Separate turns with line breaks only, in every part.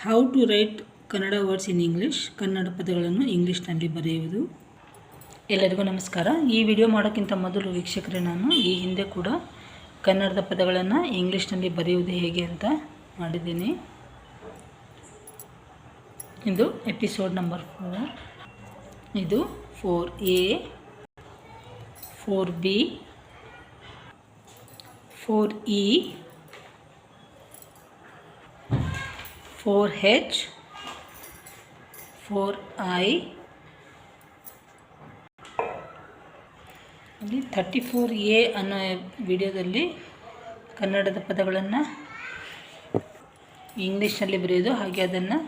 How to write Kannada words in English. Kannada ಪದಗಳನ್ನು ಇಂಗ್ಲೀಷ್ನಲ್ಲಿ ಬರೆಯುವುದು. ಎಲ್ಲರಿಗೂ ನಮಸ್ಕಾರ. ಈ ವಿಡಿಯೋ ಮಾಡೋಕ್ಕಿಂತ ಮೊದಲು ವೀಕ್ಷಕರೇ, ನಾನು ಈ ಹಿಂದೆ ಕೂಡ ಕನ್ನಡದ ಪದಗಳನ್ನು ಇಂಗ್ಲೀಷ್ನಲ್ಲಿ ಬರೆಯುವುದು ಹೇಗೆ ಅಂತ ಮಾಡಿದ್ದೀನಿ. ಇದು ಎಪಿಸೋಡ್ ನಂಬರ್ 4. ಇದು 4A, 4B, 4E, 4H, 4I, ಅಲ್ಲಿ 34A ಅನ್ನೋ ವಿಡಿಯೋದಲ್ಲಿ ಕನ್ನಡದ ಪದಗಳನ್ನು ಇಂಗ್ಲೀಷ್ನಲ್ಲಿ ಬರೆಯೋದು, ಹಾಗೆ ಅದನ್ನು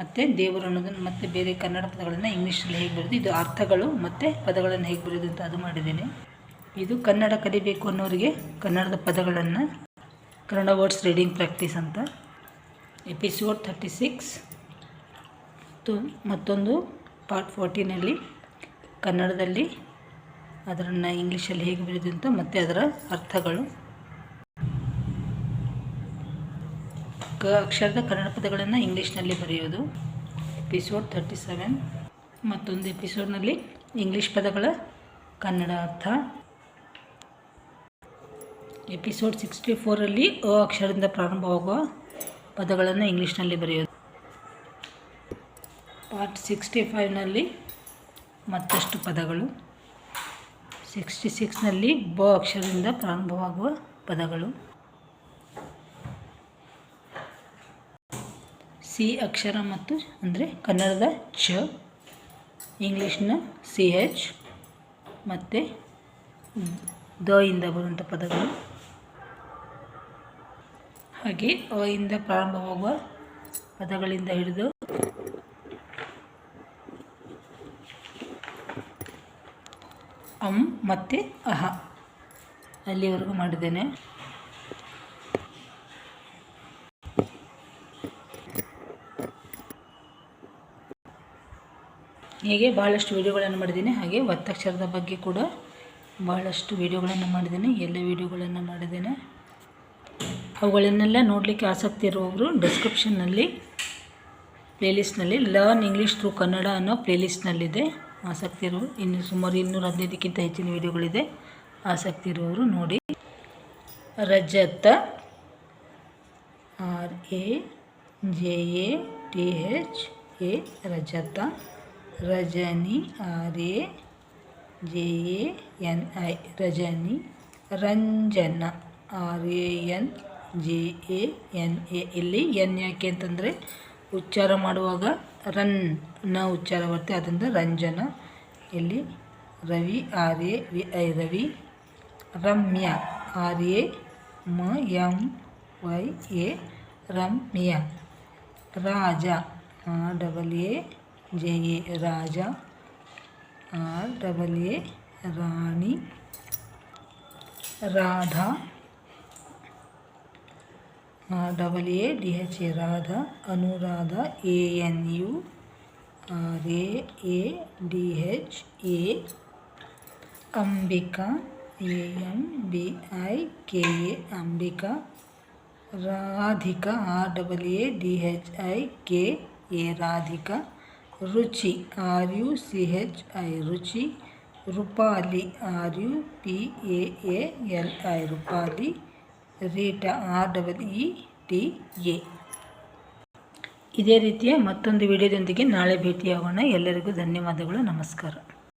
ಮತ್ತು ದೇವರು ಅನ್ನೋದನ್ನು ಮತ್ತು ಬೇರೆ ಕನ್ನಡ ಪದಗಳನ್ನು ಇಂಗ್ಲೀಷಲ್ಲಿ ಹೇಗೆ ಬರೆಯೋದು, ಇದು ಅರ್ಥಗಳು ಮತ್ತು ಪದಗಳನ್ನು ಹೇಗೆ ಬರೆಯೋದು ಅಂತ ಅದು ಮಾಡಿದ್ದೇನೆ. ಇದು ಕನ್ನಡ ಕಲಿಬೇಕು ಅನ್ನೋರಿಗೆ ಕನ್ನಡದ ಪದಗಳನ್ನು ಕನ್ನಡ ವರ್ಡ್ಸ್ ರೀಡಿಂಗ್ ಪ್ರಾಕ್ಟೀಸ್ ಅಂತ. ಎಪಿಸೋಡ್ 36 ಮತ್ತೊಂದು ಪಾರ್ಟ್ 14ನಲ್ಲಿ ಕನ್ನಡದಲ್ಲಿ ಅದನ್ನು ಇಂಗ್ಲೀಷಲ್ಲಿ ಹೇಗೆ ಬರೆಯೋದು ಅಂತ ಮತ್ತು ಅದರ ಅರ್ಥಗಳು. ಕ ಅಕ್ಷರದ ಕನ್ನಡ ಪದಗಳನ್ನು ಇಂಗ್ಲೀಷ್ನಲ್ಲಿ ಬರೆಯೋದು. ಎಪಿಸೋಡ್ 37 ಮತ್ತೊಂದು ಎಪಿಸೋಡ್ನಲ್ಲಿ ಇಂಗ್ಲೀಷ್ ಪದಗಳ ಕನ್ನಡ ಅರ್ಥ. ಎಪಿಸೋಡ್ 64ರಲ್ಲಿ ಅ ಅಕ್ಷರದಿಂದ ಪ್ರಾರಂಭವಾಗುವ ಪದಗಳನ್ನು ಇಂಗ್ಲೀಷ್ನಲ್ಲಿ ಬರೆಯೋದು. ಪಾರ್ಟ್ 65ನಲ್ಲಿ ಮತ್ತಷ್ಟು ಪದಗಳು. 66ನಲ್ಲಿ ಬ ಅಕ್ಷರದಿಂದ ಪ್ರಾರಂಭವಾಗುವ ಪದಗಳು. ಸಿ ಅಕ್ಷರ ಮತ್ತು ಅಂದರೆ ಕನ್ನಡದ ಚ, ಇಂಗ್ಲೀಷ್ನ CH ಮತ್ತು ದ ಇಂದ ಬರುವಂಥ ಪದಗಳು. ಹಾಗೆ ಅ ಇಂದ ಪ್ರಾರಂಭವಾಗುವ ಪದಗಳಿಂದ ಹಿಡಿದು ಅಂ ಮತ್ತು ಅಹ ಅಲ್ಲಿವರೆಗೂ ಮಾಡಿದ್ದೇನೆ. ಹೀಗೆ ಬಹಳಷ್ಟು ವಿಡಿಯೋಗಳನ್ನು ಮಾಡಿದ್ದೀನಿ. ಹಾಗೆ ಒತ್ತಕ್ಷರದ ಬಗ್ಗೆ ಕೂಡ ಬಹಳಷ್ಟು ವಿಡಿಯೋಗಳನ್ನು ಮಾಡಿದ್ದೇನೆ. ಎಲ್ಲ ವಿಡಿಯೋಗಳನ್ನು ಮಾಡಿದ್ದೇನೆ. ಅವುಗಳನ್ನೆಲ್ಲ ನೋಡಲಿಕ್ಕೆ ಆಸಕ್ತಿ ಇರುವವರು ಡಿಸ್ಕ್ರಿಪ್ಷನ್ನಲ್ಲಿ ಪ್ಲೇಲಿಸ್ಟ್ನಲ್ಲಿ ಲರ್ನ್ ಇಂಗ್ಲೀಷ್ ಥ್ರೂ ಕನ್ನಡ ಅನ್ನೋ ಪ್ಲೇಲಿಸ್ಟ್ನಲ್ಲಿದೆ. ಆಸಕ್ತಿ ಇರುವರು, ಸುಮಾರು 215ಕ್ಕಿಂತ ಹೆಚ್ಚಿನ ವಿಡಿಯೋಗಳಿದೆ. ಆಸಕ್ತಿ ಇರುವವರು ನೋಡಿ. ರಜತ, RAJATHA ರಜತ. ರಜನಿ, RAJANI ರಜನಿ. ರಂಜನ, RANJANA. ಇಲ್ಲಿ ಎನ್ ಯಾಕೆ ಅಂತಂದರೆ ಉಚ್ಚಾರ ಮಾಡುವಾಗ ರನ್ ನ ಉಚ್ಚಾರ ಬರುತ್ತೆ, ಅದರಿಂದ ರಂಜನ. ಇಲ್ಲಿ ರವಿ, RAVI ರವಿ. ರಮ್ಯ, RAMYA ರಮ್ಯ. ರಾಜ, RAJA ರಾಜ. RAA ರಾಣಿ. Radha, RADHA Radha. Anuradha, ANURAADHA. Ambika, AMBIKA Ambika. Radhika, RADHIKA Radhika. Ruchi, RUCHI Ruchi. Rupali, RUPAALI Rupali. Reeta, REETA. ಇದೇ ರೀತಿಯ ಮತ್ತೊಂದು ವಿಡಿಯೋದೊಂದಿಗೆ ನಾಳೆ ಭೇಟಿಯಾಗೋಣ. ಎಲ್ಲರಿಗೂ ಧನ್ಯವಾದಗಳು. ನಮಸ್ಕಾರ.